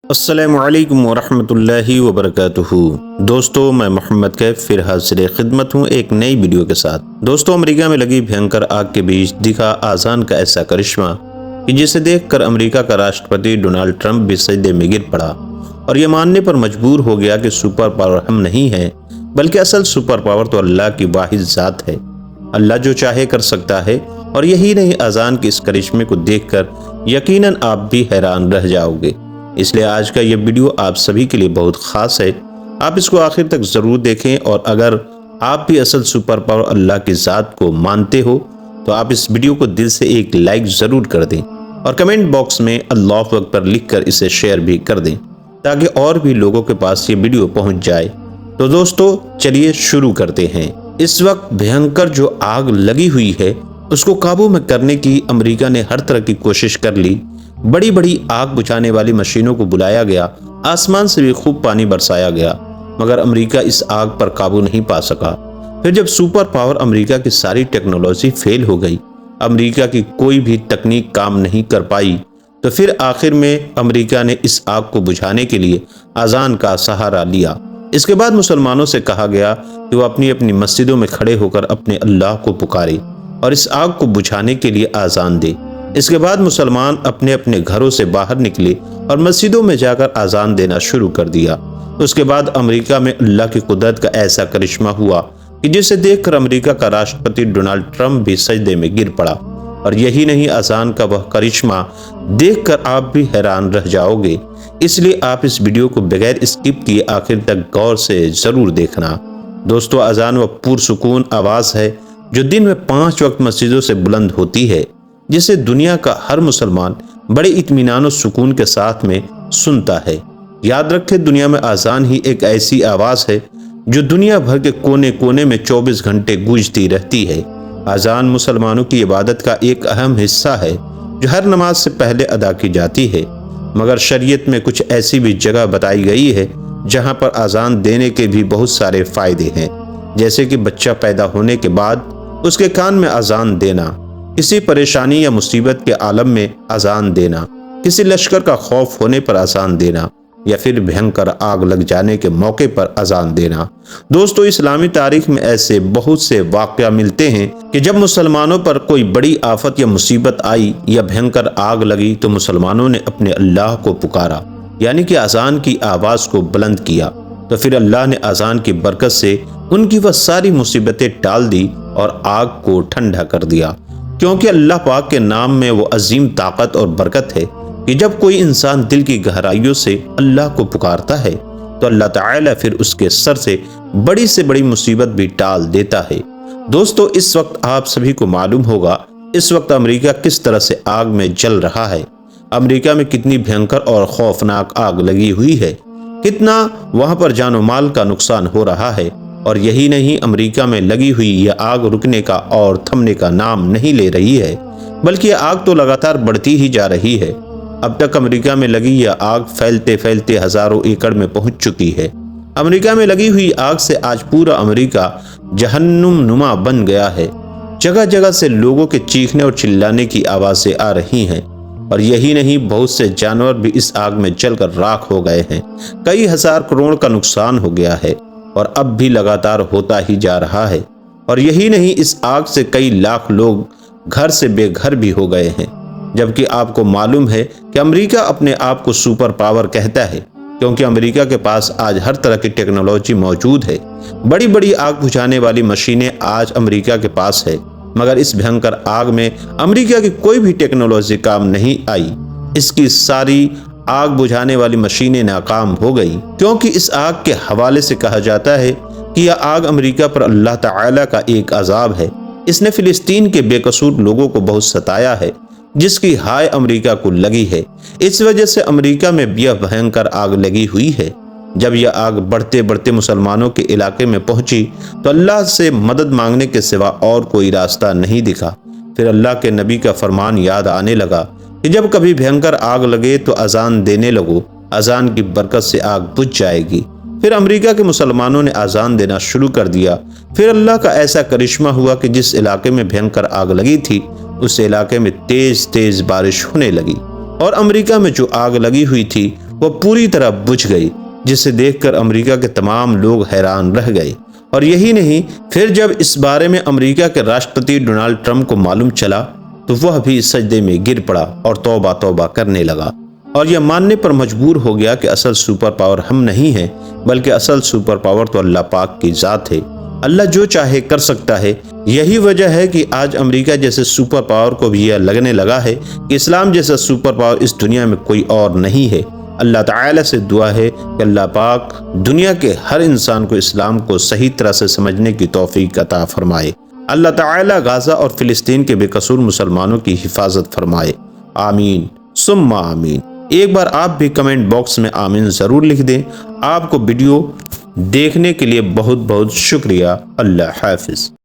السلام علیکم ورحمۃ اللہ وبرکاتہ۔ دوستو، میں محمد کیف پھر حاضر خدمت ہوں ایک نئی ویڈیو کے ساتھ۔ دوستو، امریکہ میں لگی بھینکر آگ کے بیچ دکھا آذان کا ایسا کرشمہ کہ جسے دیکھ کر امریکہ کا راشٹرپتی ڈونلڈ ٹرمپ بھی سجدے میں گر پڑا اور یہ ماننے پر مجبور ہو گیا کہ سپر پاور ہم نہیں ہیں، بلکہ اصل سپر پاور تو اللہ کی واحد ذات ہے۔ اللہ جو چاہے کر سکتا ہے، اور یہی نہیں، آذان کے اس کرشمے کو دیکھ کر یقیناً آپ بھی حیران رہ جاؤ گے۔ اس لیے آج کا یہ ویڈیو آپ سبھی کے لیے بہت خاص ہے۔ آپ اس کو آخر تک ضرور دیکھیں، اور اگر آپ بھی اصل سپر پاور اللہ کی ذات کو مانتے ہو تو آپ اس ویڈیو کو دل سے ایک لائک ضرور کر دیں اور کمنٹ باکس میں اللہ اکبر لکھ کر اسے شیئر بھی کر دیں تاکہ اور بھی لوگوں کے پاس یہ ویڈیو پہنچ جائے۔ تو دوستو، چلیے شروع کرتے ہیں۔ اس وقت بھینکر جو آگ لگی ہوئی ہے اس کو قابو میں کرنے کی امریکہ نے ہر طرح کی کوشش کر لی۔ بڑی بڑی آگ بجھانے والی مشینوں کو بلایا گیا، آسمان سے بھی خوب پانی برسایا گیا، مگر امریکہ اس آگ پر قابو نہیں پا سکا۔ پھر جب سپر پاور امریکہ کی ساری ٹیکنالوجی فیل ہو گئی، امریکہ کی کوئی بھی تکنیک کام نہیں کر پائی، تو پھر آخر میں امریکہ نے اس آگ کو بجھانے کے لیے آذان کا سہارا لیا۔ اس کے بعد مسلمانوں سے کہا گیا کہ وہ اپنی اپنی مسجدوں میں کھڑے ہو کر اپنے اللہ کو پکارے اور اس آگ کو بجھانے کے لیے آذان دے۔ اس کے بعد مسلمان اپنے اپنے گھروں سے باہر نکلے اور مسجدوں میں جا کر آذان دینا شروع کر دیا۔ اس کے بعد امریکہ میں اللہ کی قدرت کا ایسا کرشمہ ہوا کہ جسے دیکھ کر امریکہ کا راشٹرپتی ڈونلڈ ٹرمپ بھی سجدے میں گر پڑا۔ اور یہی نہیں، آذان کا وہ کرشمہ دیکھ کر آپ بھی حیران رہ جاؤ گے۔ اس لیے آپ اس ویڈیو کو بغیر اسکپ کیے آخر تک غور سے ضرور دیکھنا۔ دوستو، آذان وہ پرسکون آواز ہے جو دن میں 5 وقت مسجدوں سے بلند ہوتی ہے، جسے دنیا کا ہر مسلمان بڑے اطمینان و سکون کے ساتھ میں سنتا ہے۔ یاد رکھے، دنیا میں آذان ہی ایک ایسی آواز ہے جو دنیا بھر کے کونے کونے میں 24 گھنٹے گونجتی رہتی ہے۔ آذان مسلمانوں کی عبادت کا ایک اہم حصہ ہے جو ہر نماز سے پہلے ادا کی جاتی ہے، مگر شریعت میں کچھ ایسی بھی جگہ بتائی گئی ہے جہاں پر آذان دینے کے بھی بہت سارے فائدے ہیں، جیسے کہ بچہ پیدا ہونے کے بعد اس کے کان میں آذان دینا، کسی پریشانی یا مصیبت کے عالم میں آذان دینا، کسی لشکر کا خوف ہونے پر آذان دینا، یا پھر بھینکر آگ لگ جانے کے موقع پر آذان دینا۔ دوستو، اسلامی تاریخ میں ایسے بہت سے واقعہ ملتے ہیں کہ جب مسلمانوں پر کوئی بڑی آفت یا مصیبت آئی یا بھینکر آگ لگی تو مسلمانوں نے اپنے اللہ کو پکارا، یعنی کہ آذان کی آواز کو بلند کیا، تو پھر اللہ نے آذان کی برکت سے ان کی وہ ساری مصیبتیں ٹال دی اور آگ کو ٹھنڈا کر دیا۔ کیونکہ اللہ پاک کے نام میں وہ عظیم طاقت اور برکت ہے کہ جب کوئی انسان دل کی گہرائیوں سے اللہ کو پکارتا ہے تو اللہ تعالیٰ پھر اس کے سر سے بڑی مصیبت بھی ٹال دیتا ہے۔ دوستو، اس وقت آپ سبھی کو معلوم ہوگا اس وقت امریکہ کس طرح سے آگ میں جل رہا ہے۔ امریکہ میں کتنی بھینکر اور خوفناک آگ لگی ہوئی ہے، کتنا وہاں پر جان و مال کا نقصان ہو رہا ہے۔ اور یہی نہیں، امریکہ میں لگی ہوئی یہ آگ رکنے کا اور تھمنے کا نام نہیں لے رہی ہے، بلکہ یہ آگ تو لگاتار بڑھتی ہی جا رہی ہے۔ اب تک امریکہ میں لگی یہ آگ پھیلتے پھیلتے ہزاروں ایکڑ میں پہنچ چکی ہے۔ امریکہ میں لگی ہوئی آگ سے آج پورا امریکہ جہنم نما بن گیا ہے۔ جگہ جگہ سے لوگوں کے چیخنے اور چلانے کی آوازیں آ رہی ہیں، اور یہی نہیں، بہت سے جانور بھی اس آگ میں جل کر راکھ ہو گئے ہیں۔ کئی ہزار کروڑ کا نقصان ہو گیا ہے اور اب بھی لگاتار ہوتا ہی جا رہا ہے۔ اور یہی نہیں، اس آگ سے کئی لاکھ لوگ گھر سے بے گھر بھی ہو گئے ہیں، جبکہ آپ کو معلوم ہے کہ امریکہ اپنے آپ کو سپر پاور کہتا ہے، کیونکہ امریکہ کے پاس آج ہر طرح کی ٹیکنالوجی موجود ہے۔ بڑی بڑی آگ بجھانے والی مشینیں آج امریکہ کے پاس ہے، مگر اس بھینکر آگ میں امریکہ کی کوئی بھی ٹیکنالوجی کام نہیں آئی۔ اس کی ساری آگ بجھانے والی مشینیں ناکام ہو گئی، کیونکہ اس آگ کے حوالے سے کہا جاتا ہے کہ یہ آگ امریکہ پر اللہ تعالیٰ کا ایک عذاب ہے۔ اس نے فلسطین کے بے قصور لوگوں کو بہت ستایا ہے، جس کی ہائے امریکہ کو لگی ہے۔ اس وجہ سے امریکہ میں یہ بھینکر آگ لگی ہوئی ہے۔ جب یہ آگ بڑھتے بڑھتے مسلمانوں کے علاقے میں پہنچی تو اللہ سے مدد مانگنے کے سوا اور کوئی راستہ نہیں دکھا۔ پھر اللہ کے نبی کا فرمان یاد آنے لگا کہ جب کبھی بھینکر آگ لگے تو اذان دینے لگو، اذان کی برکت سے آگ بجھ جائے گی۔ پھر امریکہ کے مسلمانوں نے اذان دینا شروع کر دیا۔ پھر اللہ کا ایسا کرشمہ ہوا کہ جس علاقے میں بھینکر آگ لگی تھی اس علاقے میں تیز تیز بارش ہونے لگی، اور امریکہ میں جو آگ لگی ہوئی تھی وہ پوری طرح بجھ گئی، جسے دیکھ کر امریکہ کے تمام لوگ حیران رہ گئے۔ اور یہی نہیں، پھر جب اس بارے میں امریکہ کے راشٹرپتی ڈونلڈ ٹرمپ کو معلوم چلا تو وہ بھی سجدے میں گر پڑا اور توبہ توبہ کرنے لگا، اور یہ ماننے پر مجبور ہو گیا کہ اصل سپر پاور ہم نہیں ہیں، بلکہ اصل سپر پاور تو اللہ پاک کی ذات ہے۔ اللہ جو چاہے کر سکتا ہے۔ یہی وجہ ہے کہ آج امریکہ جیسے سپر پاور کو بھی یہ لگنے لگا ہے کہ اسلام جیسا سپر پاور اس دنیا میں کوئی اور نہیں ہے۔ اللہ تعالیٰ سے دعا ہے کہ اللہ پاک دنیا کے ہر انسان کو اسلام کو صحیح طرح سے سمجھنے کی توفیق عطا فرمائے۔ اللہ تعالیٰ غزہ اور فلسطین کے بے قصور مسلمانوں کی حفاظت فرمائے۔ آمین ثم آمین۔ ایک بار آپ بھی کمنٹ باکس میں آمین ضرور لکھ دیں۔ آپ کو ویڈیو دیکھنے کے لیے بہت بہت شکریہ۔ اللہ حافظ۔